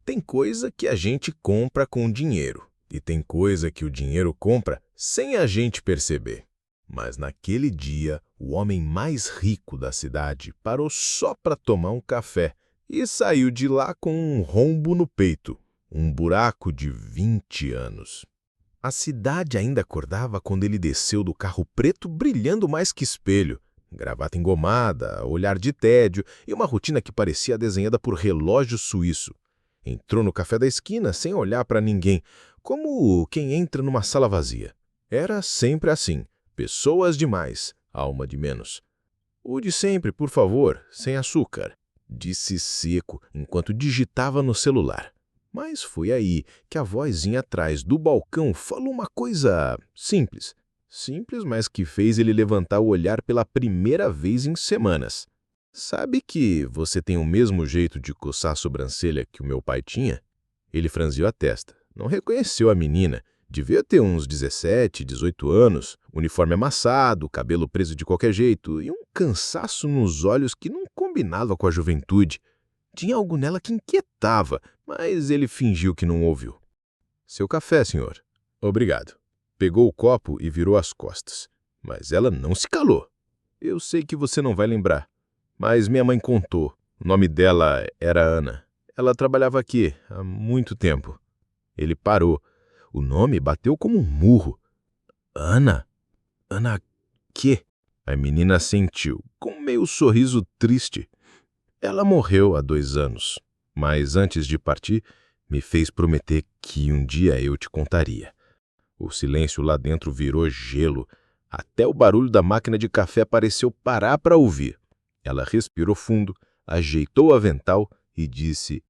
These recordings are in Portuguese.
Tem coisa que a gente compra com dinheiro e tem coisa que o dinheiro compra sem a gente perceber. Mas naquele dia, o homem mais rico da cidade parou só para tomar um café e saiu de lá com um rombo no peito, um buraco de 20 anos. A cidade ainda acordava quando ele desceu do carro preto brilhando mais que espelho, gravata engomada, olhar de tédio e uma rotina que parecia desenhada por relógio suíço. Entrou no café da esquina sem olhar para ninguém, como quem entra numa sala vazia. Era sempre assim, pessoas demais, alma de menos. "O de sempre, por favor, sem açúcar", disse seco enquanto digitava no celular. Mas foi aí que a vozinha atrás do balcão falou uma coisa simples. Simples, mas que fez ele levantar o olhar pela primeira vez em semanas. "Sabe que você tem o mesmo jeito de coçar a sobrancelha que o meu pai tinha?" Ele franziu a testa. Não reconheceu a menina. Devia ter uns 17, 18 anos, uniforme amassado, cabelo preso de qualquer jeito e um cansaço nos olhos que não combinava com a juventude. Tinha algo nela que inquietava, mas ele fingiu que não ouviu. "Seu café, senhor." "Obrigado." Pegou o copo e virou as costas. Mas ela não se calou. "Eu sei que você não vai lembrar, mas minha mãe contou. O nome dela era Ana. Ela trabalhava aqui há muito tempo." Ele parou. O nome bateu como um murro. "Ana? Ana quê?" A menina assentiu, com meio sorriso triste. "Ela morreu há 2 anos, mas antes de partir, me fez prometer que um dia eu te contaria." O silêncio lá dentro virou gelo. Até o barulho da máquina de café pareceu parar para ouvir. Ela respirou fundo, ajeitou o avental e disse: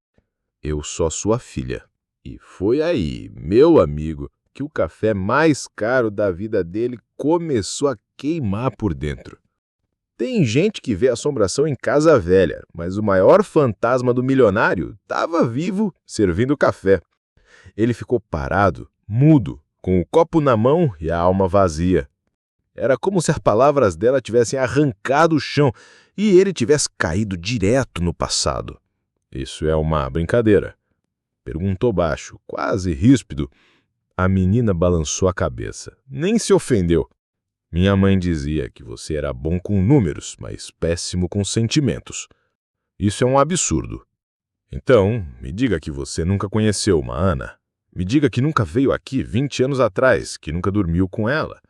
"Eu sou sua filha." E foi aí, meu amigo, que o café mais caro da vida dele começou a queimar por dentro. Tem gente que vê assombração em casa velha, mas o maior fantasma do milionário estava vivo, servindo café. Ele ficou parado, mudo, com o copo na mão e a alma vazia. Era como se as palavras dela tivessem arrancado o chão e ele tivesse caído direto no passado. "Isso é uma brincadeira?" Perguntou baixo, quase ríspido. A menina balançou a cabeça. Nem se ofendeu. "Minha mãe dizia que você era bom com números, mas péssimo com sentimentos. Isso é um absurdo. Então, me diga que você nunca conheceu uma Ana. Me diga que nunca veio aqui 20 anos atrás, que nunca dormiu com ela."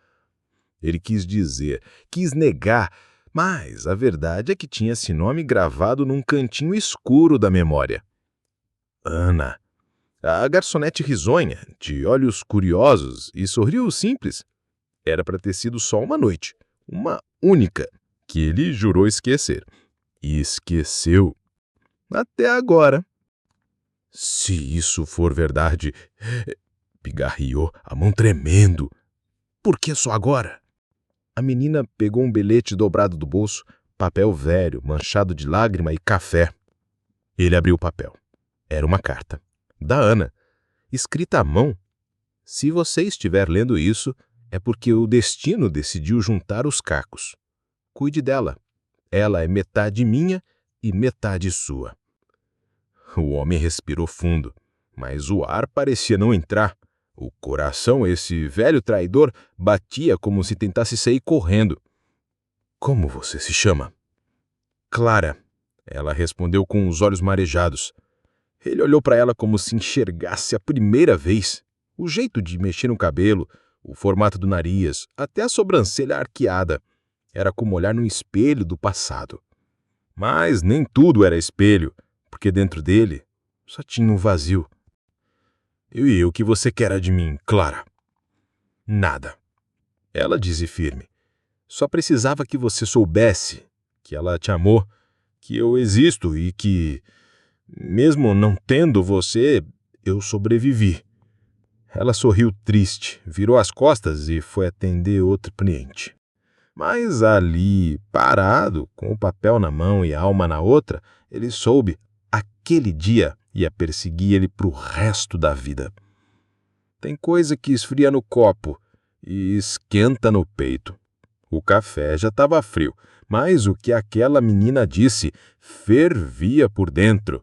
Ele quis dizer, quis negar, mas a verdade é que tinha esse nome gravado num cantinho escuro da memória. Ana. A garçonete risonha, de olhos curiosos e sorriso simples. Era para ter sido só uma noite, uma única, que ele jurou esquecer. E esqueceu. Até agora. "Se isso for verdade," pigarreou, a mão tremendo. "Por que só agora?" A menina pegou um bilhete dobrado do bolso, papel velho, manchado de lágrima e café. Ele abriu o papel. Era uma carta. Da Ana. Escrita à mão. "Se você estiver lendo isso, é porque o destino decidiu juntar os cacos. Cuide dela. Ela é metade minha e metade sua." O homem respirou fundo, mas o ar parecia não entrar. O coração, esse velho traidor, batia como se tentasse sair correndo. "Como você se chama?" "Clara." Ela respondeu com os olhos marejados. Ele olhou para ela como se enxergasse a primeira vez. O jeito de mexer no cabelo, o formato do nariz, até a sobrancelha arqueada. Era como olhar num espelho do passado. Mas nem tudo era espelho, porque dentro dele só tinha um vazio. E o que você quer de mim, Clara?" "Nada." Ela disse firme. "Só precisava que você soubesse que ela te amou, que eu existo e que, mesmo não tendo você, eu sobrevivi." Ela sorriu triste, virou as costas e foi atender outro cliente. Mas ali, parado, com o papel na mão e a alma na outra, ele soube, aquele dia ia perseguir ele pro resto da vida. Tem coisa que esfria no copo e esquenta no peito. O café já estava frio, mas o que aquela menina disse fervia por dentro.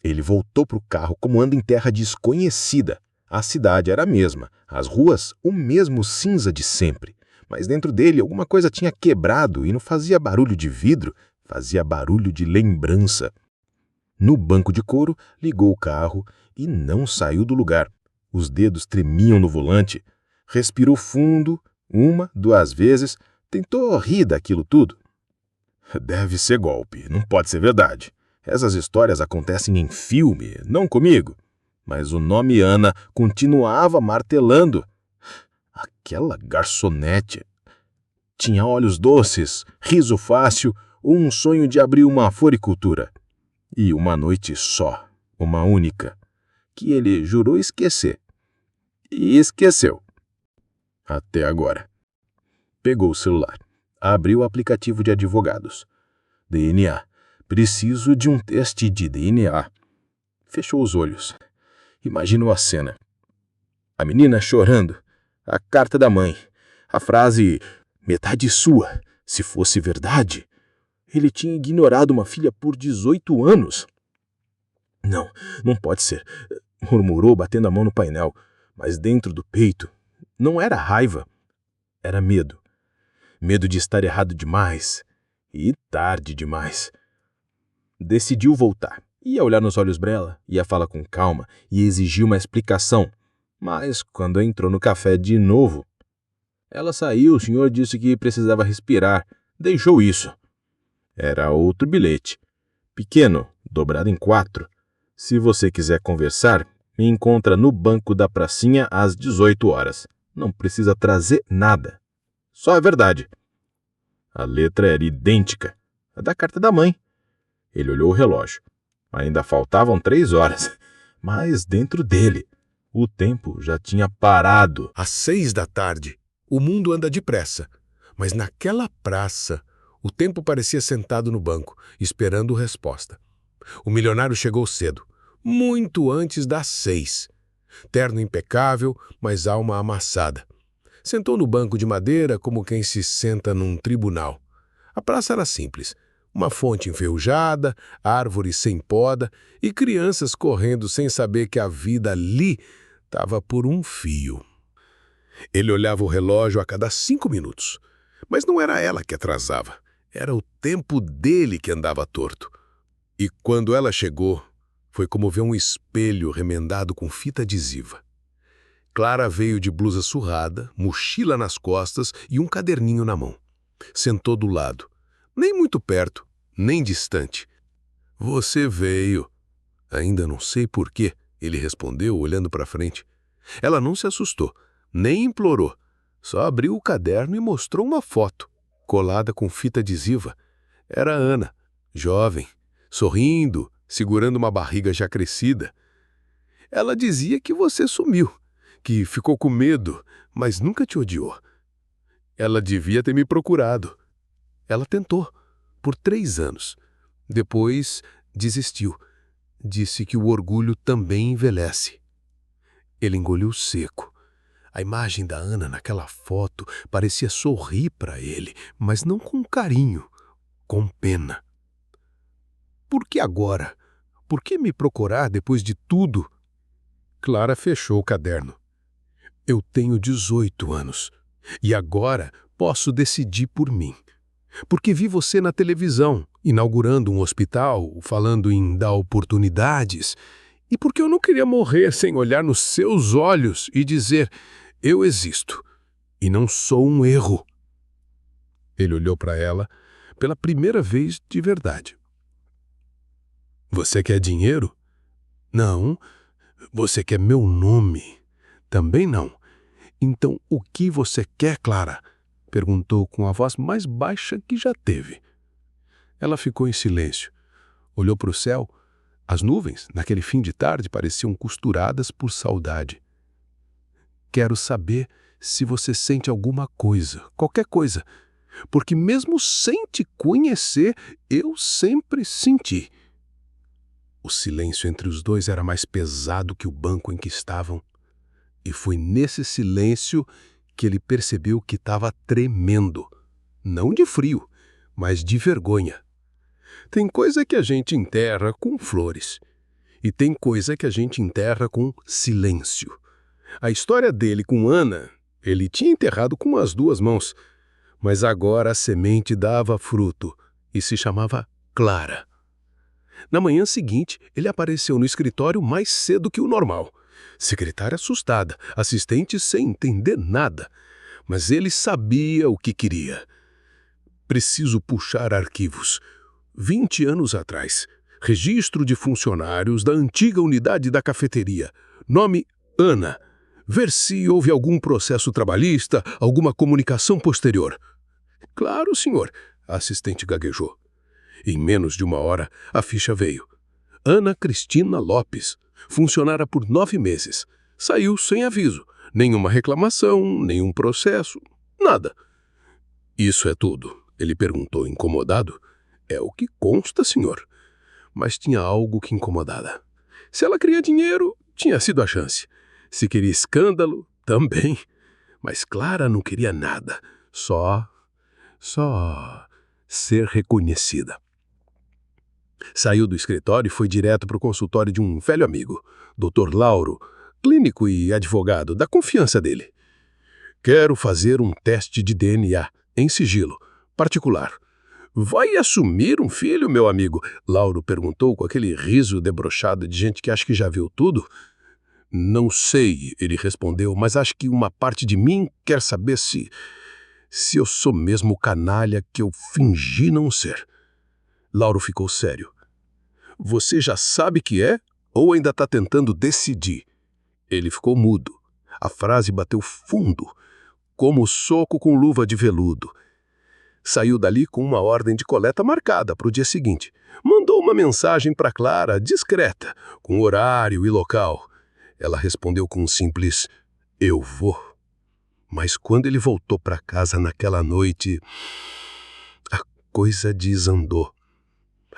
Ele voltou para o carro como anda em terra desconhecida. A cidade era a mesma, as ruas o mesmo cinza de sempre. Mas dentro dele alguma coisa tinha quebrado e não fazia barulho de vidro, fazia barulho de lembrança. No banco de couro, ligou o carro e não saiu do lugar. Os dedos tremiam no volante. Respirou fundo, 1, 2 vezes, tentou rir daquilo tudo. Deve ser golpe, não pode ser verdade. Essas histórias acontecem em filme, não comigo. Mas o nome Ana continuava martelando. Aquela garçonete tinha olhos doces, riso fácil, um sonho de abrir uma floricultura. E uma noite só, uma única, que ele jurou esquecer. E esqueceu. Até agora. Pegou o celular, abriu o aplicativo de advogados. DNA. Preciso de um teste de DNA. Fechou os olhos. Imaginou a cena. A menina chorando. A carta da mãe. A frase, metade sua, se fosse verdade. Ele tinha ignorado uma filha por 18 anos. Não, não pode ser, murmurou batendo a mão no painel. Mas dentro do peito não era raiva, era medo. Medo de estar errado demais e tarde demais. Decidiu voltar. Ia olhar nos olhos dela, ia falar com calma e exigir uma explicação. Mas quando entrou no café de novo, ela saiu, o senhor disse que precisava respirar. Deixou isso. Era outro bilhete. Pequeno, dobrado em 4. Se você quiser conversar, me encontra no banco da pracinha às 18 horas. Não precisa trazer nada. Só a verdade. A letra era idêntica à da carta da mãe. Ele olhou o relógio. Ainda faltavam 3 horas. Mas dentro dele, o tempo já tinha parado. Às 6 da tarde, o mundo anda depressa. Mas naquela praça, o tempo parecia sentado no banco, esperando resposta. O milionário chegou cedo, muito antes das 6. Terno impecável, mas alma amassada. Sentou no banco de madeira como quem se senta num tribunal. A praça era simples. Uma fonte enferrujada, árvores sem poda e crianças correndo sem saber que a vida ali estava por um fio. Ele olhava o relógio a cada 5 minutos. Mas não era ela que atrasava. Era o tempo dele que andava torto. E quando ela chegou, foi como ver um espelho remendado com fita adesiva. Clara veio de blusa surrada, mochila nas costas e um caderninho na mão. Sentou do lado. Nem muito perto, nem distante. Você veio. Ainda não sei por quê, ele respondeu, olhando para frente. Ela não se assustou, nem implorou. Só abriu o caderno e mostrou uma foto, colada com fita adesiva. Era Ana, jovem, sorrindo, segurando uma barriga já crescida. Ela dizia que você sumiu, que ficou com medo, mas nunca te odiou. Ela devia ter me procurado. Ela tentou, por 3 anos. Depois, desistiu. Disse que o orgulho também envelhece. Ele engoliu seco. A imagem da Ana naquela foto parecia sorrir para ele, mas não com carinho, com pena. Por que agora? Por que me procurar depois de tudo? Clara fechou o caderno. Eu tenho 18 anos e agora posso decidir por mim. Porque vi você na televisão, inaugurando um hospital, falando em dar oportunidades, e porque eu não queria morrer sem olhar nos seus olhos e dizer, eu existo, e não sou um erro. Ele olhou para ela pela primeira vez de verdade. Você quer dinheiro? Não. Você quer meu nome? Também não. Então, o que você quer, Clara? Perguntou com a voz mais baixa que já teve. Ela ficou em silêncio. Olhou para o céu. As nuvens, naquele fim de tarde, pareciam costuradas por saudade. Quero saber se você sente alguma coisa, qualquer coisa. Porque mesmo sem te conhecer, eu sempre senti. O silêncio entre os dois era mais pesado que o banco em que estavam. E foi nesse silêncio que ele percebeu que estava tremendo. Não de frio, mas de vergonha. Tem coisa que a gente enterra com flores. E tem coisa que a gente enterra com silêncio. A história dele com Ana, ele tinha enterrado com as 2 mãos, mas agora a semente dava fruto e se chamava Clara. Na manhã seguinte, ele apareceu no escritório mais cedo que o normal. Secretária assustada, assistente sem entender nada. Mas ele sabia o que queria. Preciso puxar arquivos. 20 anos atrás. Registro de funcionários da antiga unidade da cafeteria. Nome Ana. Ver se houve algum processo trabalhista, alguma comunicação posterior. Claro, senhor, a assistente gaguejou. Em menos de 1 hora, a ficha veio. Ana Cristina Lopes, funcionária por 9 meses. Saiu sem aviso. Nenhuma reclamação, nenhum processo, nada. Isso é tudo? Ele perguntou, incomodado. É o que consta, senhor. Mas tinha algo que incomodava. Se ela queria dinheiro, tinha sido a chance. Se queria escândalo, também. Mas Clara não queria nada. Só ser reconhecida. Saiu do escritório e foi direto para o consultório de um velho amigo, Dr. Lauro, clínico e advogado, da confiança dele. Quero fazer um teste de DNA, em sigilo, particular. Vai assumir um filho, meu amigo? Lauro perguntou com aquele riso debochado de gente que acha que já viu tudo. Não sei, ele respondeu, mas acho que uma parte de mim quer saber se eu sou mesmo o canalha que eu fingi não ser. Lauro ficou sério. Você já sabe que é ou ainda está tentando decidir? Ele ficou mudo. A frase bateu fundo, como soco com luva de veludo. Saiu dali com uma ordem de coleta marcada para o dia seguinte. Mandou uma mensagem para Clara, discreta, com horário e local. Ela respondeu com um simples, eu vou. Mas quando ele voltou para casa naquela noite, a coisa desandou.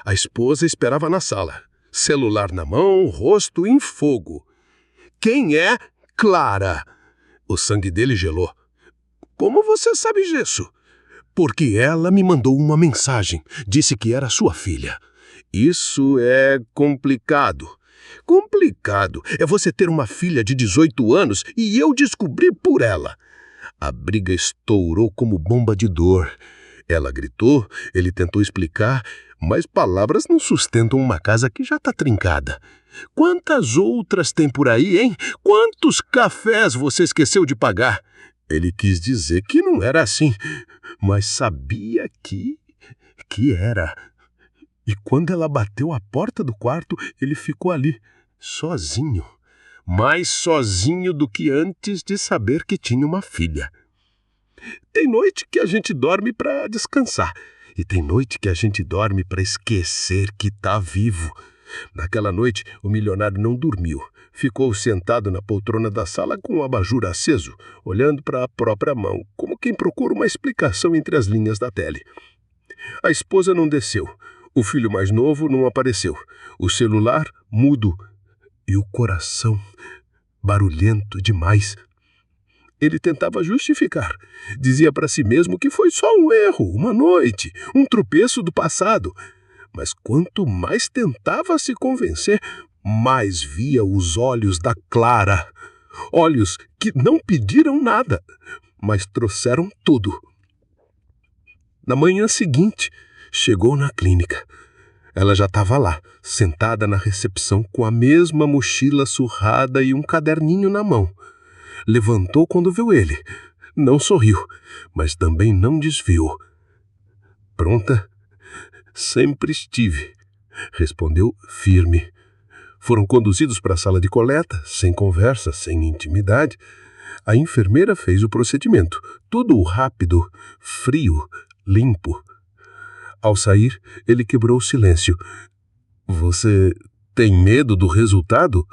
A esposa esperava na sala, celular na mão, rosto em fogo. Quem é Clara? O sangue dele gelou. Como você sabe disso? Porque ela me mandou uma mensagem, disse que era sua filha. Isso é complicado. Complicado é você ter uma filha de 18 anos e eu descobri por ela. A briga estourou como bomba de dor. Ela gritou, ele tentou explicar, mas palavras não sustentam uma casa que já está trincada. Quantas outras tem por aí, hein? Quantos cafés você esqueceu de pagar? Ele quis dizer que não era assim, mas sabia que era. E quando ela bateu a porta do quarto, ele ficou ali, sozinho. Mais sozinho do que antes de saber que tinha uma filha. Tem noite que a gente dorme para descansar. E tem noite que a gente dorme para esquecer que está vivo. Naquela noite, o milionário não dormiu. Ficou sentado na poltrona da sala com o abajur aceso, olhando para a própria mão, como quem procura uma explicação entre as linhas da tele. A esposa não desceu. O filho mais novo não apareceu. O celular, mudo. E o coração, barulhento demais. Ele tentava justificar. Dizia para si mesmo que foi só um erro, uma noite, um tropeço do passado. Mas quanto mais tentava se convencer, mais via os olhos da Clara. Olhos que não pediram nada, mas trouxeram tudo. Na manhã seguinte, chegou na clínica. Ela já estava lá, sentada na recepção com a mesma mochila surrada e um caderninho na mão. Levantou quando viu ele. Não sorriu, mas também não desviou. Pronta? Sempre estive, respondeu firme. Foram conduzidos para a sala de coleta, sem conversa, sem intimidade. A enfermeira fez o procedimento, tudo rápido, frio, limpo. Ao sair, ele quebrou o silêncio. Você tem medo do resultado?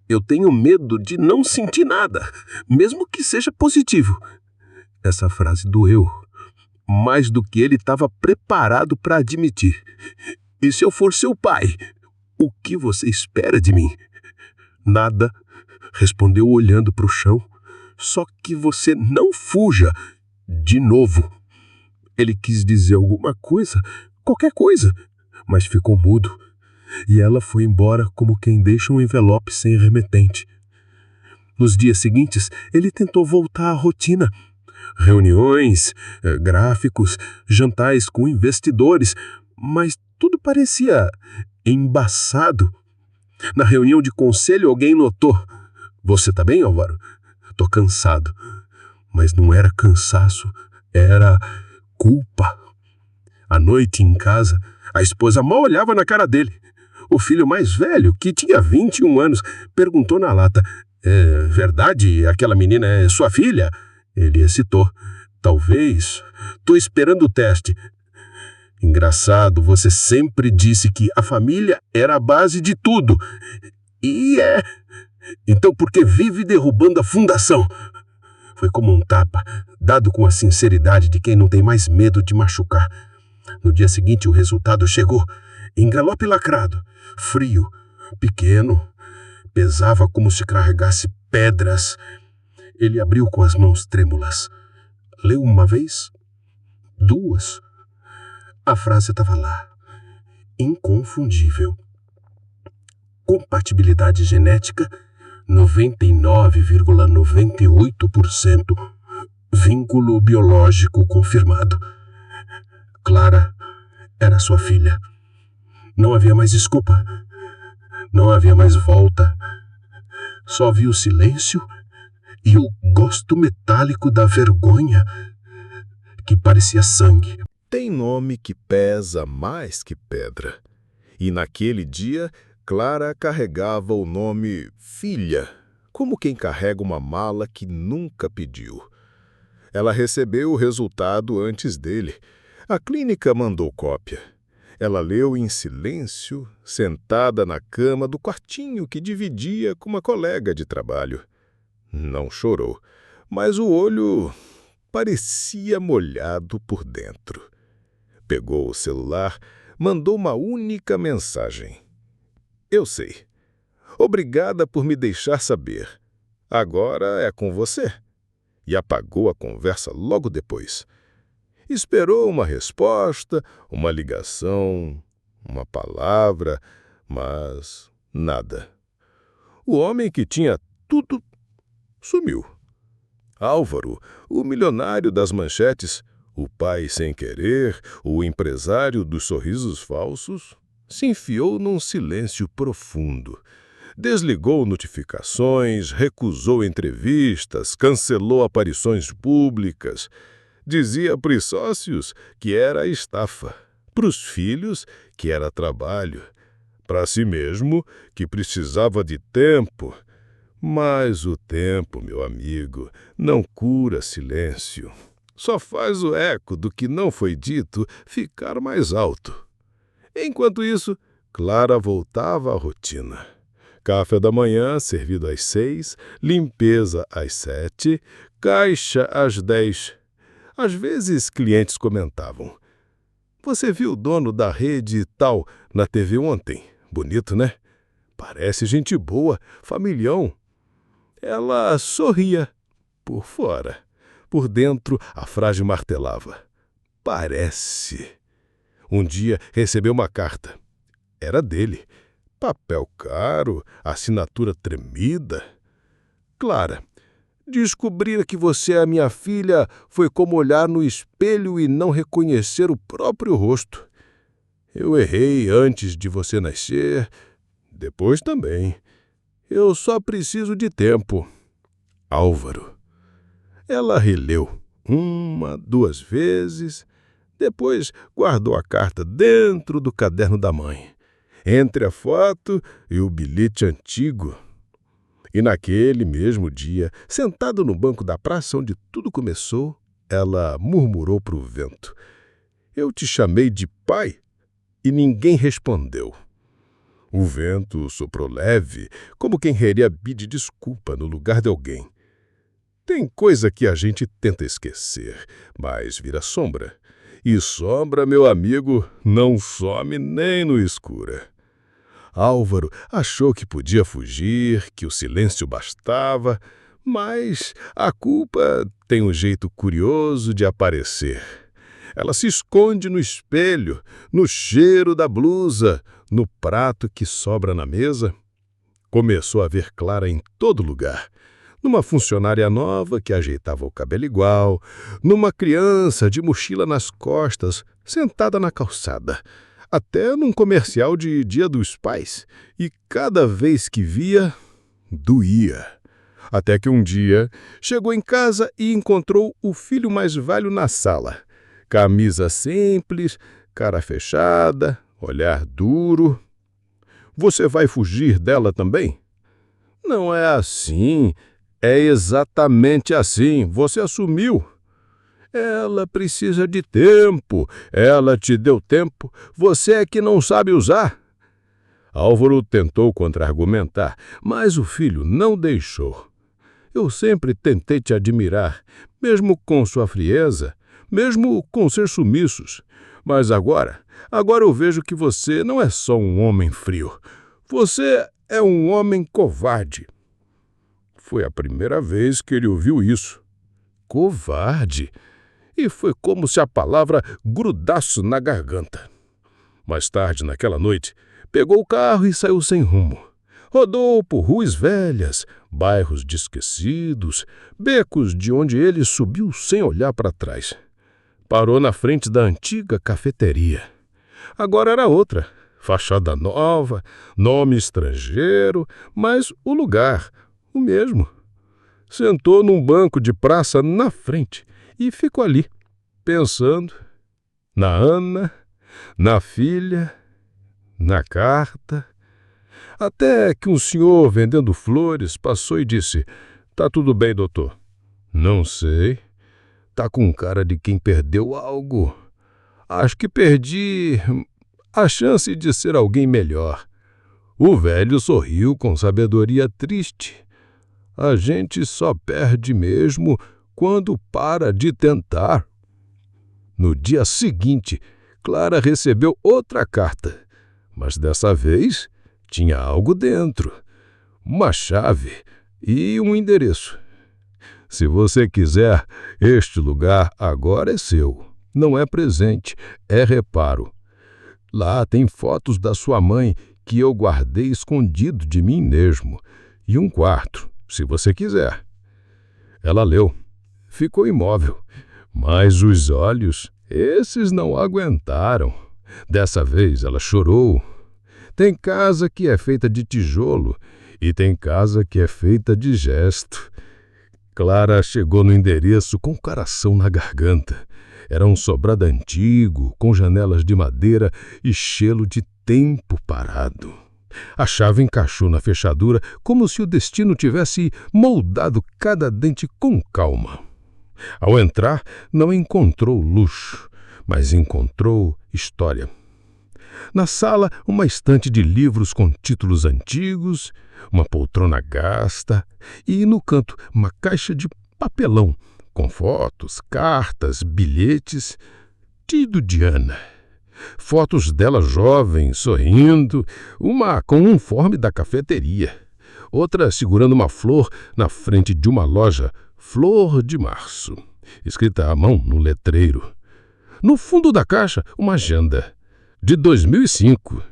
Eu tenho medo de não sentir nada, mesmo que seja positivo. Essa frase doeu, mais do que ele estava preparado para admitir. E se eu for seu pai, o que você espera de mim? Nada, respondeu olhando para o chão. Só que você não fuja de novo. Ele quis dizer alguma coisa, qualquer coisa, mas ficou mudo. e ela foi embora como quem deixa um envelope sem remetente. Nos dias seguintes, ele tentou voltar à rotina. Reuniões, gráficos, jantares com investidores, mas tudo parecia embaçado. Na reunião de conselho, alguém notou: "Você tá bem, Álvaro?" "Tô cansado." Mas não era cansaço, era culpa. À noite, em casa, a esposa mal olhava na cara dele. O filho mais velho, que tinha 21 anos, perguntou na lata: "É verdade, aquela menina é sua filha?" Ele hesitou: "Talvez. Tô esperando o teste." "Engraçado, você sempre disse que a família era a base de tudo." "E é. Então por que vive derrubando a fundação?" Foi como um tapa, dado com a sinceridade de quem não tem mais medo de machucar. No dia seguinte, o resultado chegou. Envelope lacrado, frio, pequeno, pesava como se carregasse pedras. Ele abriu com as mãos trêmulas. Leu uma vez, duas. A frase estava lá, inconfundível. Compatibilidade genética 99,98%. Vínculo biológico confirmado. Clara era sua filha. Não havia mais desculpa. Não havia mais volta. Só havia o silêncio e o gosto metálico da vergonha, que parecia sangue. Tem nome que pesa mais que pedra. E naquele dia, Clara carregava o nome Filha, como quem carrega uma mala que nunca pediu. Ela recebeu o resultado antes dele. A clínica mandou cópia. Ela leu em silêncio, sentada na cama do quartinho que dividia com uma colega de trabalho. Não chorou, mas o olho parecia molhado por dentro. Pegou o celular, mandou uma única mensagem: "Eu sei. Obrigada por me deixar saber. Agora é com você." E apagou a conversa logo depois. Esperou uma resposta, uma ligação, uma palavra, mas nada. O homem que tinha tudo sumiu. Álvaro, o milionário das manchetes, o pai sem querer, o empresário dos sorrisos falsos, se enfiou num silêncio profundo. Desligou notificações, recusou entrevistas, cancelou aparições públicas. Dizia para os sócios que era estafa, para os filhos que era trabalho, para si mesmo que precisava de tempo. Mas o tempo, meu amigo, não cura silêncio. Só faz o eco do que não foi dito ficar mais alto. Enquanto isso, Clara voltava à rotina. Café da manhã, servido às 6, limpeza às 7, caixa às 10. Às vezes, clientes comentavam: "Você viu o dono da rede tal na TV ontem? Bonito, né? Parece gente boa, familhão." Ela sorria por fora. Por dentro, a frase martelava: "Parece." Um dia recebeu uma carta. Era dele. Papel caro, assinatura tremida. "Clara, descobrir que você é minha filha foi como olhar no espelho e não reconhecer o próprio rosto. Eu errei antes de você nascer, depois também. Eu só preciso de tempo. Álvaro." Ela releu 1, 2 vezes, depois guardou a carta dentro do caderno da mãe, entre a foto e o bilhete antigo. E naquele mesmo dia, sentado no banco da praça onde tudo começou, ela murmurou para o vento: "Eu te chamei de pai e ninguém respondeu." O vento soprou leve, como quem queria pedir desculpa no lugar de alguém. Tem coisa que a gente tenta esquecer, mas vira sombra. E sombra, meu amigo, não some nem no escuro. Álvaro achou que podia fugir, que o silêncio bastava, mas a culpa tem um jeito curioso de aparecer. Ela se esconde no espelho, no cheiro da blusa, no prato que sobra na mesa. Começou a ver Clara em todo lugar. Numa funcionária nova que ajeitava o cabelo igual, numa criança de mochila nas costas, sentada na calçada, até num comercial de Dia dos Pais. E cada vez que via, doía. Até que um dia chegou em casa e encontrou o filho mais velho na sala. Camisa simples, cara fechada, olhar duro. Você vai fugir dela também? Não é assim. É exatamente assim. Você assumiu. Ela precisa de tempo. Ela te deu tempo. Você é que não sabe usar. Álvaro tentou contra-argumentar, mas o filho não deixou. Eu sempre tentei te admirar, mesmo com sua frieza, mesmo com ser sumissos. Mas agora eu vejo que você não é só um homem frio. Você é um homem covarde. Foi a primeira vez que ele ouviu isso. Covarde? E foi como se a palavra grudasse na garganta. Mais tarde, naquela noite, pegou o carro e saiu sem rumo. Rodou por ruas velhas, bairros de esquecidos, becos de onde ele subiu sem olhar para trás. Parou na frente da antiga cafeteria. Agora era outra, fachada nova, nome estrangeiro, mas o lugar, o mesmo. Sentou num banco de praça na frente e ficou ali, pensando na Ana, na filha, na carta. Até que um senhor vendendo flores passou e disse: "Tá tudo bem, doutor?" "Não sei. Tá com cara de quem perdeu algo. Acho que perdi a chance de ser alguém melhor." O velho sorriu com sabedoria triste. A gente só perde mesmo quando para de tentar. No dia seguinte, Clara recebeu outra carta, mas dessa vez tinha algo dentro, uma chave e um endereço. "Se você quiser, este lugar agora é seu. Não é presente, é reparo. Lá tem fotos da sua mãe que eu guardei escondido de mim mesmo, e um quarto, se você quiser." Ela leu. Ficou imóvel, mas os olhos, esses não aguentaram. Dessa vez ela chorou. Tem casa que é feita de tijolo e tem casa que é feita de gesto. Clara chegou no endereço com o coração na garganta. Era um sobrado antigo, com janelas de madeira e cheiro de tempo parado. A chave encaixou na fechadura como se o destino tivesse moldado cada dente com calma. Ao entrar, não encontrou luxo, mas encontrou história. Na sala, uma estante de livros com títulos antigos, uma poltrona gasta e, no canto, uma caixa de papelão com fotos, cartas, bilhetes. Tido de Ana. Fotos dela jovem, sorrindo, uma com um uniforme da cafeteria, outra segurando uma flor na frente de uma loja, Flor de Março, escrita à mão no letreiro. No fundo da caixa, uma agenda, de 2005.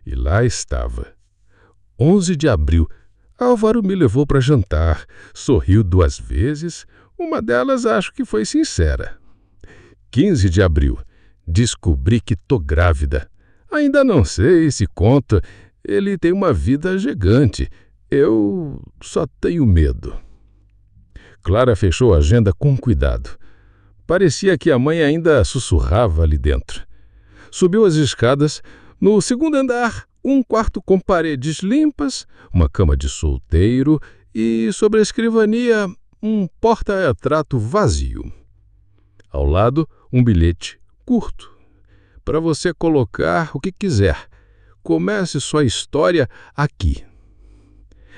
E lá estava. 11 de abril. Álvaro me levou para jantar. Sorriu 2 vezes. Uma delas acho que foi sincera. 15 de abril. Descobri que tô grávida. Ainda não sei se conta. Ele tem uma vida gigante. Eu só tenho medo. Clara fechou a agenda com cuidado. Parecia que a mãe ainda sussurrava ali dentro. Subiu as escadas. No segundo andar, um quarto com paredes limpas, uma cama de solteiro e, sobre a escrivania, um porta-retrato vazio. Ao lado, um bilhete curto, para você colocar o que quiser. Comece sua história aqui.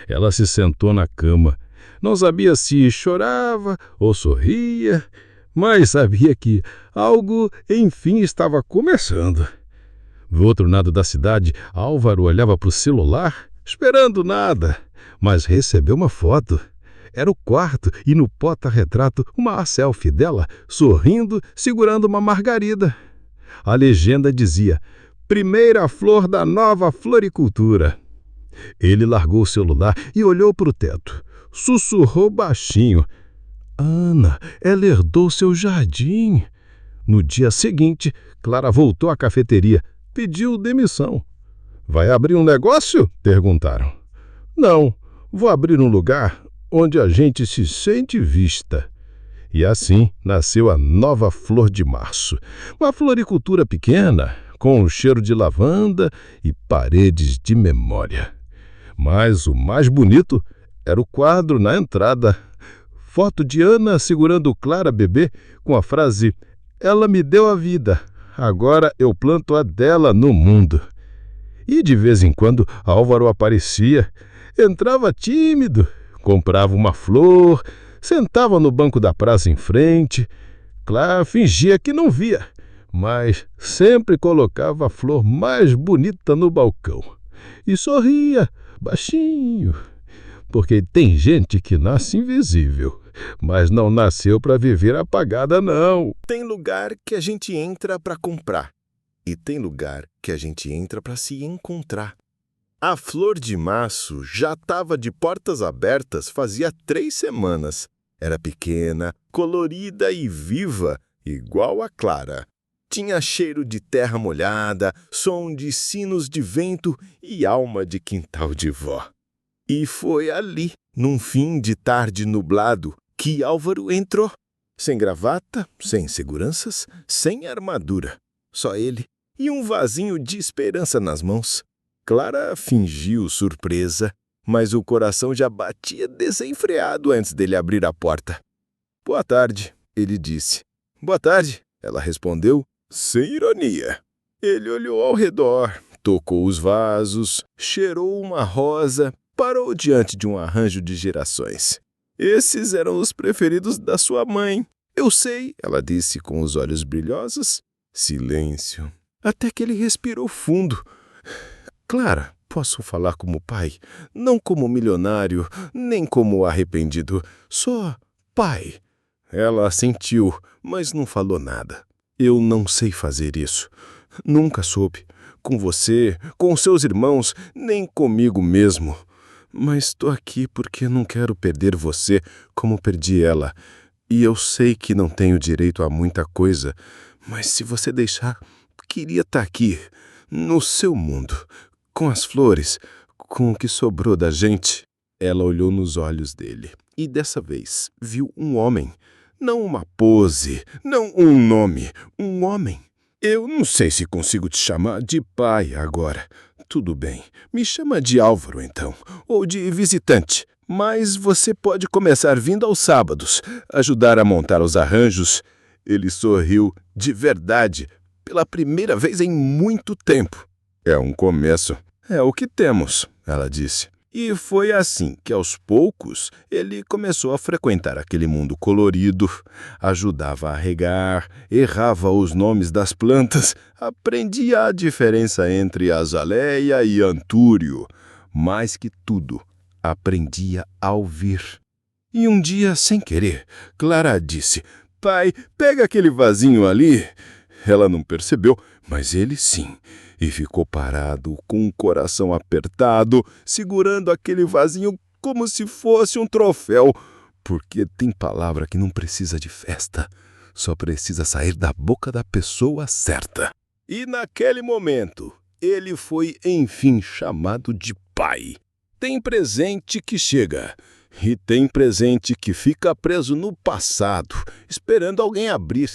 Ela se sentou na cama. Não sabia se chorava ou sorria, mas sabia que algo, enfim, estava começando. Do outro lado da cidade, Álvaro olhava para o celular, esperando nada, mas recebeu uma foto. Era o quarto e no porta-retrato uma selfie dela, sorrindo, segurando uma margarida. A legenda dizia: primeira flor da nova floricultura. Ele largou o celular e olhou para o teto. Sussurrou baixinho. Ana, ela herdou seu jardim. No dia seguinte, Clara voltou à cafeteria. Pediu demissão. Vai abrir um negócio? Perguntaram. Não, vou abrir um lugar onde a gente se sente vista. E assim nasceu a nova Flor de Março. Uma floricultura pequena, com um cheiro de lavanda e paredes de memória. Mas o mais bonito era o quadro na entrada. Foto de Ana segurando Clara bebê com a frase: ela me deu a vida, agora eu planto a dela no mundo. E de vez em quando Álvaro aparecia, entrava tímido, comprava uma flor, sentava no banco da praça em frente. Clara fingia que não via, mas sempre colocava a flor mais bonita no balcão. E sorria, baixinho, porque tem gente que nasce invisível, mas não nasceu para viver apagada, não. Tem lugar que a gente entra para comprar e tem lugar que a gente entra para se encontrar. A Flor de Março já estava de portas abertas fazia 3 semanas. Era pequena, colorida e viva, igual a Clara. Tinha cheiro de terra molhada, som de sinos de vento e alma de quintal de vó. E foi ali, num fim de tarde nublado, que Álvaro entrou. Sem gravata, sem seguranças, sem armadura. Só ele e um vasinho de esperança nas mãos. Clara fingiu surpresa, mas o coração já batia desenfreado antes dele abrir a porta. Boa tarde, ele disse. Boa tarde, ela respondeu, sem ironia. Ele olhou ao redor, tocou os vasos, cheirou uma rosa, parou diante de um arranjo de girassóis. Esses eram os preferidos da sua mãe. Eu sei, ela disse com os olhos brilhosos. Silêncio. Até que ele respirou fundo. Clara, posso falar como pai? Não como milionário, nem como arrependido. Só pai. Ela assentiu, mas não falou nada. Eu não sei fazer isso. Nunca soube. Com você, com seus irmãos, nem comigo mesmo. Mas estou aqui porque não quero perder você como perdi ela. E eu sei que não tenho direito a muita coisa, mas se você deixar, queria estar aqui, no seu mundo, com as flores, com o que sobrou da gente. Ela olhou nos olhos dele e dessa vez viu um homem. Não uma pose, não um nome, um homem. Eu não sei se consigo te chamar de pai agora. Tudo bem, me chama de Álvaro então, ou de visitante. Mas você pode começar vindo aos sábados, ajudar a montar os arranjos. Ele sorriu de verdade, pela primeira vez em muito tempo. É um começo. É o que temos, ela disse. E foi assim que, aos poucos, ele começou a frequentar aquele mundo colorido, ajudava a regar, errava os nomes das plantas, aprendia a diferença entre azaleia e antúrio. Mais que tudo, aprendia a ouvir. E um dia, sem querer, Clara disse, pai, pega aquele vasinho ali. Ela não percebeu, mas ele sim. E ficou parado, com o coração apertado, segurando aquele vasinho como se fosse um troféu. Porque tem palavra que não precisa de festa, só precisa sair da boca da pessoa certa. E naquele momento, ele foi enfim chamado de pai. Tem presente que chega, e tem presente que fica preso no passado, esperando alguém abrir.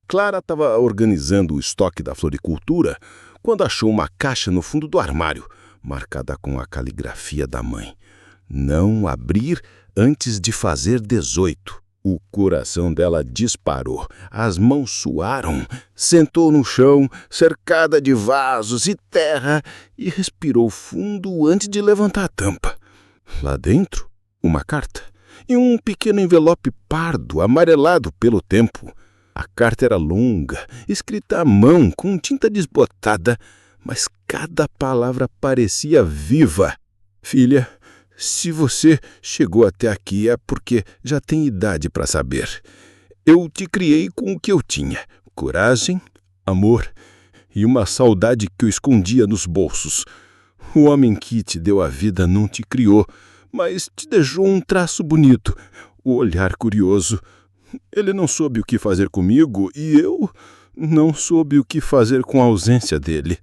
Clara estava organizando o estoque da floricultura quando achou uma caixa no fundo do armário, marcada com a caligrafia da mãe. Não abrir antes de fazer 18. O coração dela disparou, as mãos suaram, sentou no chão, cercada de vasos e terra, e respirou fundo antes de levantar a tampa. Lá dentro, uma carta e um pequeno envelope pardo, amarelado pelo tempo. A carta era longa, escrita à mão, com tinta desbotada, mas cada palavra parecia viva. Filha, se você chegou até aqui é porque já tem idade para saber. Eu te criei com o que eu tinha: coragem, amor e uma saudade que eu escondia nos bolsos. O homem que te deu a vida não te criou, mas te deixou um traço bonito, o olhar curioso. Ele não soube o que fazer comigo e eu não soube o que fazer com a ausência dele.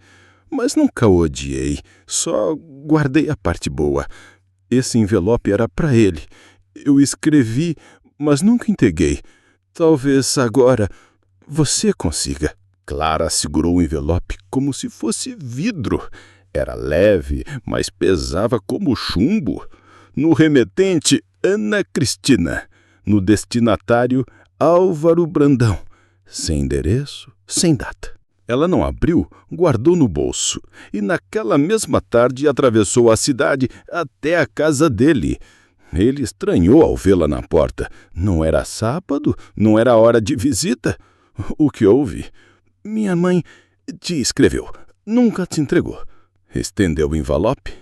Mas nunca o odiei, só guardei a parte boa. Esse envelope era para ele. Eu escrevi, mas nunca entreguei. Talvez agora você consiga. Clara segurou o envelope como se fosse vidro. Era leve, mas pesava como chumbo. No remetente, Ana Cristina. No destinatário, Álvaro Brandão. Sem endereço, sem data. Ela não abriu, guardou no bolso. E naquela mesma tarde atravessou a cidade até a casa dele. Ele estranhou ao vê-la na porta. Não era sábado, não era hora de visita. O que houve? Minha mãe te escreveu, nunca te entregou. Estendeu o envelope.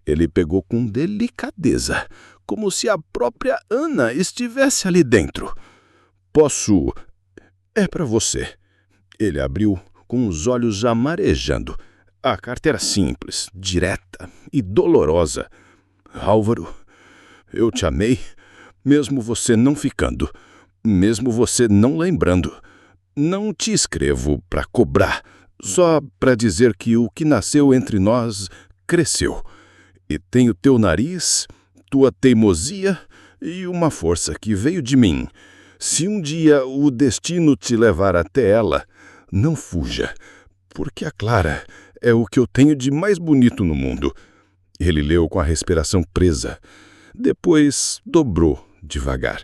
Ele pegou com delicadeza, como se a própria Ana estivesse ali dentro. Posso... É para você. Ele abriu com os olhos já marejando. A carta era simples, direta e dolorosa. Álvaro, eu te amei, mesmo você não ficando, mesmo você não lembrando. Não te escrevo para cobrar, só para dizer que o que nasceu entre nós cresceu. E tenho teu nariz, tua teimosia e uma força que veio de mim. Se um dia o destino te levar até ela, não fuja, porque a Clara é o que eu tenho de mais bonito no mundo. Ele leu com a respiração presa. Depois dobrou devagar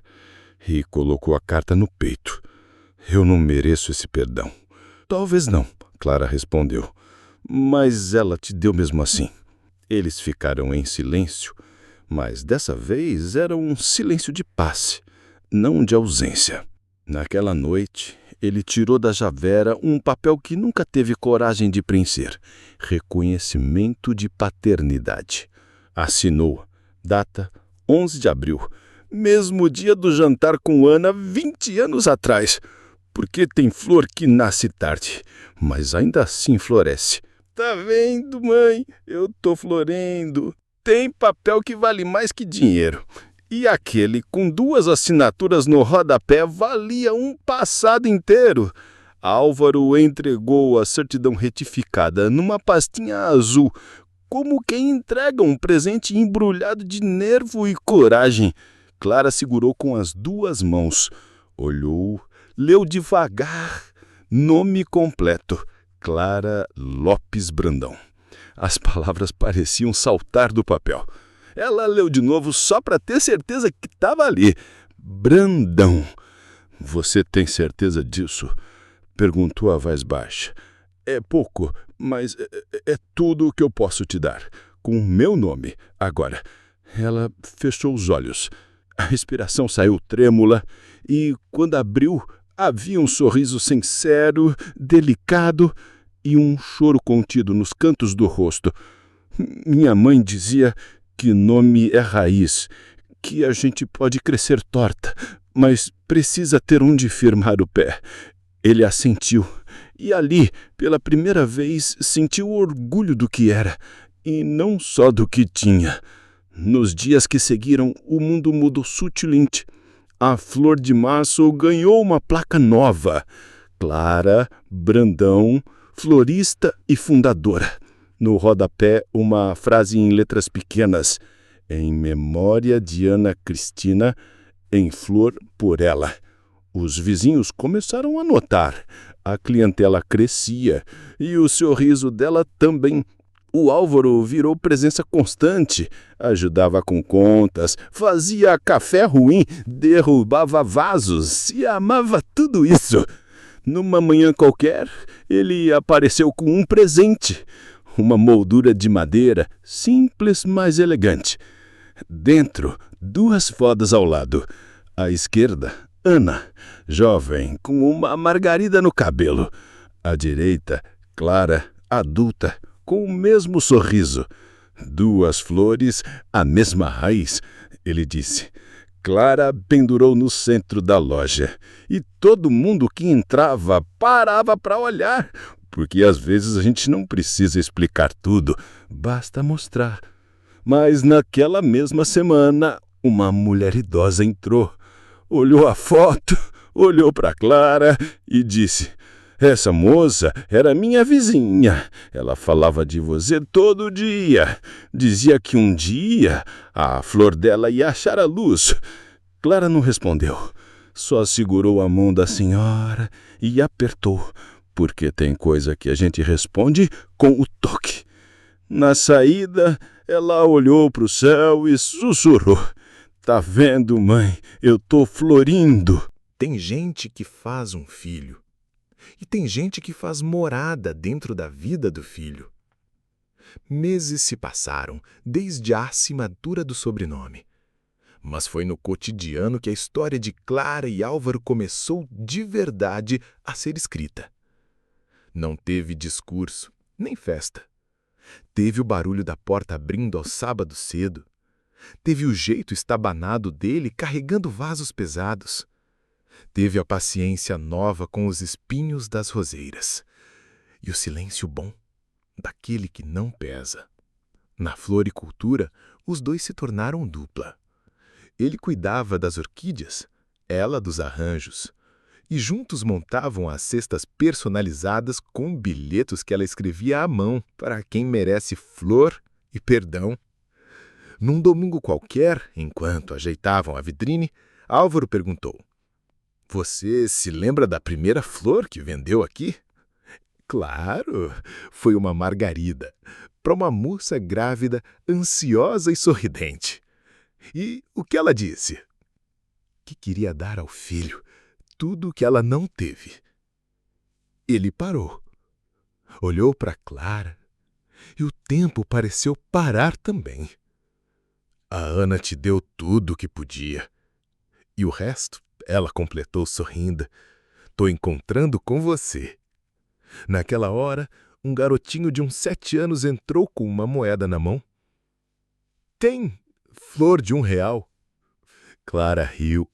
e colocou a carta no peito. Eu não mereço esse perdão. Talvez não, Clara respondeu. Mas ela te deu mesmo assim. Eles ficaram em silêncio, mas dessa vez era um silêncio de passe, não de ausência. Naquela noite, ele tirou da javera um papel que nunca teve coragem de preencher. Reconhecimento de paternidade. Assinou. Data 11 de abril. Mesmo dia do jantar com Ana 20 anos atrás. Porque tem flor que nasce tarde, mas ainda assim floresce. Tá vendo, mãe? Eu tô florendo. Tem papel que vale mais que dinheiro. E aquele com 2 assinaturas no rodapé valia um passado inteiro. Álvaro entregou a certidão retificada numa pastinha azul, como quem entrega um presente embrulhado de nervo e coragem. Clara segurou com as 2 mãos. Olhou, leu devagar. Nome completo. Clara Lopes Brandão. As palavras pareciam saltar do papel. Ela leu de novo só para ter certeza que estava ali. Brandão. Você tem certeza disso? Perguntou a voz baixa. É pouco, mas é tudo o que eu posso te dar. Com o meu nome. Agora. Ela fechou os olhos. A respiração saiu trêmula e, quando abriu, havia um sorriso sincero, delicado e um choro contido nos cantos do rosto. Minha mãe dizia que nome é raiz, que a gente pode crescer torta, mas precisa ter onde firmar o pé. Ele assentiu e ali, pela primeira vez, sentiu orgulho do que era e não só do que tinha. Nos dias que seguiram, o mundo mudou sutilmente. A Flor de Março ganhou uma placa nova. Clara Brandão, florista e fundadora. No rodapé, uma frase em letras pequenas. Em memória de Ana Cristina, em flor por ela. Os vizinhos começaram a notar. A clientela crescia e o sorriso dela também. O Álvaro virou presença constante, ajudava com contas, fazia café ruim, derrubava vasos e amava tudo isso. Numa manhã qualquer, ele apareceu com um presente, uma moldura de madeira, simples, mas elegante. Dentro, 2 fotos ao lado. À esquerda, Ana, jovem, com uma margarida no cabelo. À direita, Clara, adulta, com o mesmo sorriso. 2 flores, a mesma raiz, ele disse. Clara pendurou no centro da loja e todo mundo que entrava parava para olhar, porque às vezes a gente não precisa explicar tudo, basta mostrar. Mas naquela mesma semana, uma mulher idosa entrou, olhou a foto, olhou para Clara e disse: essa moça era minha vizinha. Ela falava de você todo dia. Dizia que um dia a flor dela ia achar a luz. Clara não respondeu. Só segurou a mão da senhora e apertou, porque tem coisa que a gente responde com o toque. Na saída, ela olhou para o céu e sussurrou: tá vendo, mãe? Eu tô florindo. Tem gente que faz um filho. E tem gente que faz morada dentro da vida do filho. Meses se passaram desde a assinatura do sobrenome. Mas foi no cotidiano que a história de Clara e Álvaro começou de verdade a ser escrita. Não teve discurso, nem festa. Teve o barulho da porta abrindo aos sábados cedo. Teve o jeito estabanado dele carregando vasos pesados. Teve a paciência nova com os espinhos das roseiras. E o silêncio bom, daquele que não pesa. Na floricultura, os dois se tornaram dupla. Ele cuidava das orquídeas, ela dos arranjos. E juntos montavam as cestas personalizadas com bilhetes que ela escrevia à mão para quem merece flor e perdão. Num domingo qualquer, enquanto ajeitavam a vitrine, Álvaro perguntou: você se lembra da primeira flor que vendeu aqui? Claro, foi uma margarida, para uma moça grávida, ansiosa e sorridente. E o que ela disse? Que queria dar ao filho tudo o que ela não teve. Ele parou, olhou para Clara, e o tempo pareceu parar também. A Ana te deu tudo o que podia. E o resto, ela completou sorrindo, tô encontrando com você. Naquela hora, um garotinho de uns 7 anos entrou com uma moeda na mão. Tem flor de R$1. Clara riu.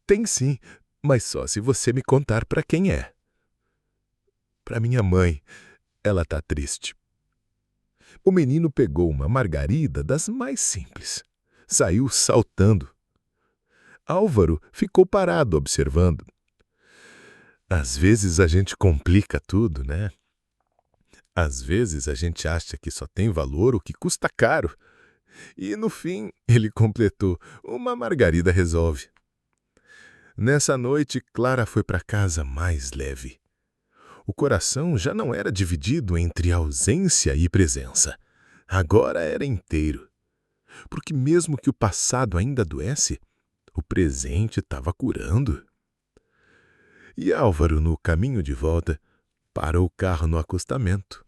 Tem sim, mas só se você me contar para quem é. Para minha mãe, ela tá triste. O menino pegou uma margarida das mais simples. Saiu saltando. Álvaro ficou parado observando. Às vezes a gente complica tudo, né? Às vezes a gente acha que só tem valor o que custa caro. E no fim, ele completou: uma margarida resolve. Nessa noite, Clara foi para casa mais leve. O coração já não era dividido entre ausência e presença. Agora era inteiro. Porque mesmo que o passado ainda adoece, o presente estava curando. E Álvaro, no caminho de volta, parou o carro no acostamento.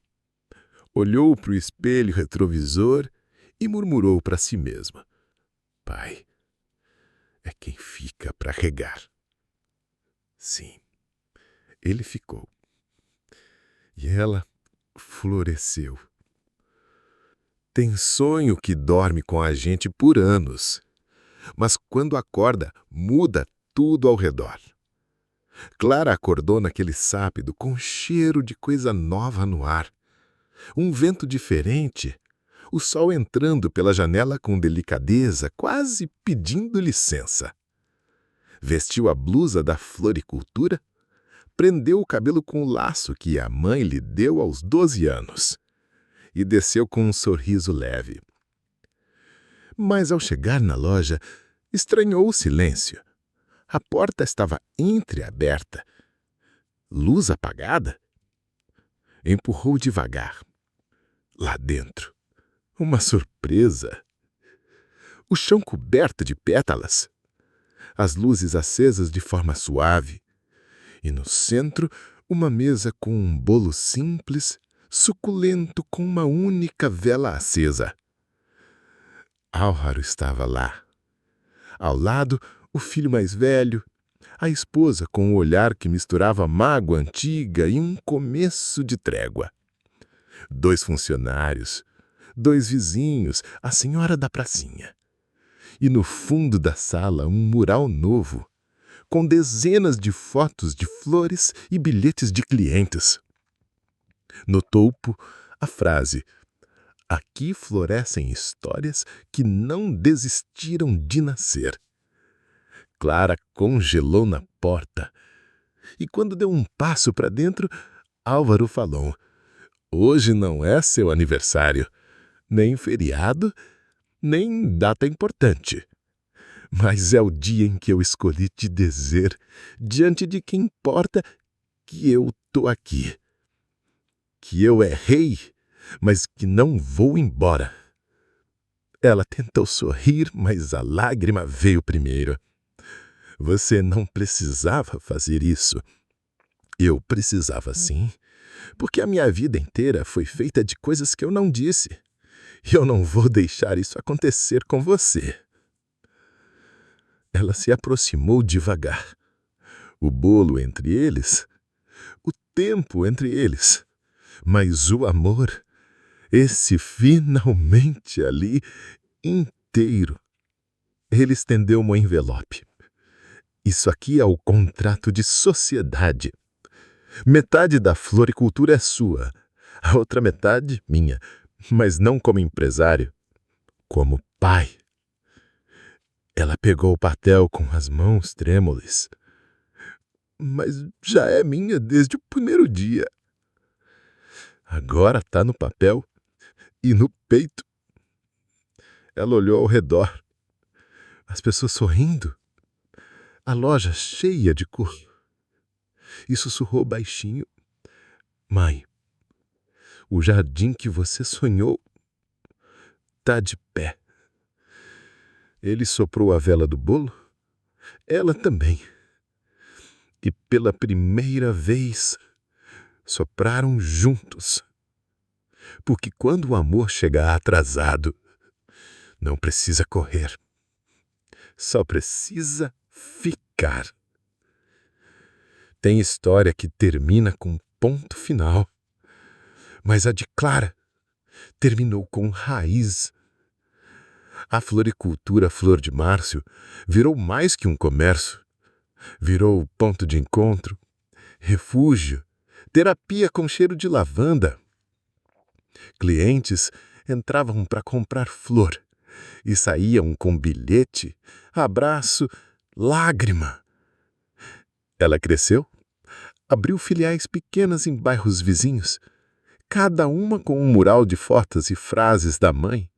Olhou para o espelho retrovisor e murmurou para si mesmo: pai é quem fica para regar. Sim, ele ficou. E ela floresceu. Tem sonho que dorme com a gente por anos, mas quando acorda, muda tudo ao redor. Clara acordou naquele sábado com cheiro de coisa nova no ar. Um vento diferente, o sol entrando pela janela com delicadeza, quase pedindo licença. Vestiu a blusa da floricultura, prendeu o cabelo com o laço que a mãe lhe deu aos 12 anos e desceu com um sorriso leve. Mas ao chegar na loja, estranhou o silêncio. A porta estava entreaberta. Luz apagada? Empurrou devagar. Lá dentro, uma surpresa. O chão coberto de pétalas. As luzes acesas de forma suave. E no centro, uma mesa com um bolo simples, suculento com uma única vela acesa. Álvaro estava lá. Ao lado, o filho mais velho, a esposa com o olhar que misturava mágoa antiga e um começo de trégua. 2 funcionários, 2 vizinhos, a senhora da pracinha. E no fundo da sala, um mural novo, com dezenas de fotos de flores e bilhetes de clientes. No topo, a frase: aqui florescem histórias que não desistiram de nascer. Clara congelou na porta. E quando deu um passo para dentro, Álvaro falou: hoje não é seu aniversário, nem feriado, nem data importante. Mas é o dia em que eu escolhi te dizer, diante de quem importa, que eu tô aqui. Que eu errei, mas que não vou embora. Ela tentou sorrir, mas a lágrima veio primeiro. Você não precisava fazer isso. Eu precisava sim, porque a minha vida inteira foi feita de coisas que eu não disse. E eu não vou deixar isso acontecer com você. Ela se aproximou devagar. O bolo entre eles, o tempo entre eles, mas o amor, esse finalmente ali, inteiro. Ele estendeu um envelope. Isso aqui é o contrato de sociedade. Metade da floricultura é sua, a outra metade minha, mas não como empresário, como pai. Ela pegou o papel com as mãos trêmulas. Mas já é minha desde o primeiro dia. Agora está no papel e no peito. Ela olhou ao redor. As pessoas sorrindo. A loja cheia de cor. E sussurrou baixinho: mãe, o jardim que você sonhou tá de pé. Ele soprou a vela do bolo. Ela também. E pela primeira vez sopraram juntos. Porque quando o amor chega atrasado, não precisa correr. Só precisa ficar. Tem história que termina com ponto final, mas a de Clara terminou com raiz. A floricultura Flor de Márcio virou mais que um comércio. Virou ponto de encontro, refúgio, terapia com cheiro de lavanda. Clientes entravam para comprar flor e saíam com bilhete, abraço, lágrima. Ela cresceu, abriu filiais pequenas em bairros vizinhos, cada uma com um mural de fotos e frases da mãe,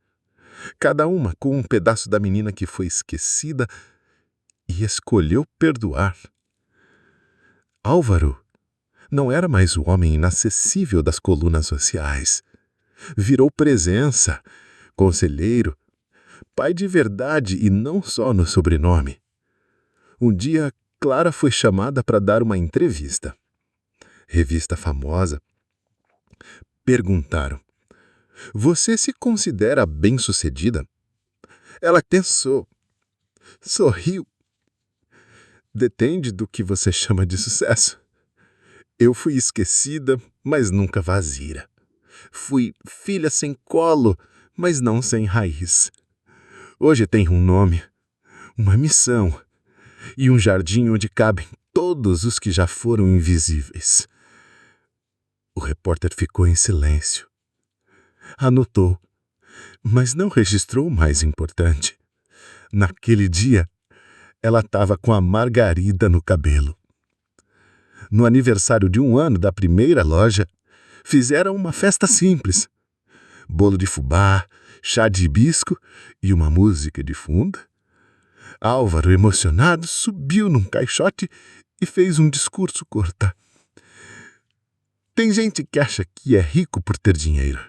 cada uma com um pedaço da menina que foi esquecida e escolheu perdoar. Álvaro não era mais o homem inacessível das colunas sociais. Virou presença, conselheiro, pai de verdade e não só no sobrenome. Um dia, Clara foi chamada para dar uma entrevista. Revista famosa. Perguntaram: você se considera bem-sucedida? Ela pensou, sorriu. Depende do que você chama de sucesso. Eu fui esquecida, mas nunca vazia. Fui filha sem colo, mas não sem raiz. Hoje tenho um nome, uma missão e um jardim onde cabem todos os que já foram invisíveis. O repórter ficou em silêncio. Anotou, mas não registrou o mais importante. Naquele dia, ela estava com a margarida no cabelo. No aniversário de 1 ano da primeira loja, fizeram uma festa simples. Bolo de fubá, chá de hibisco e uma música de fundo. Álvaro, emocionado, subiu num caixote e fez um discurso curto. Tem gente que acha que é rico por ter dinheiro,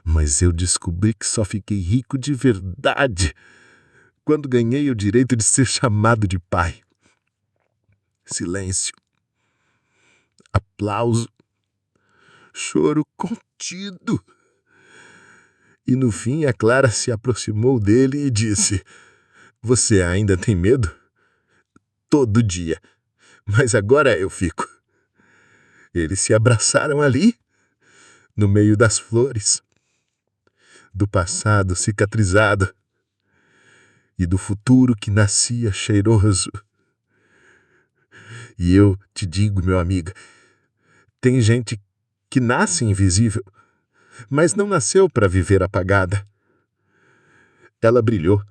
mas eu descobri que só fiquei rico de verdade quando ganhei o direito de ser chamado de pai. Silêncio. Aplauso. Choro contido. E no fim a Clara se aproximou dele e disse: você ainda tem medo? Todo dia. Mas agora eu fico. Eles se abraçaram ali, no meio das flores, do passado cicatrizado e do futuro que nascia cheiroso. E eu te digo, meu amigo, tem gente que nasce invisível, mas não nasceu para viver apagada. Ela brilhou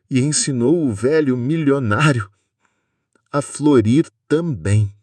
e ensinou o velho milionário a florir também.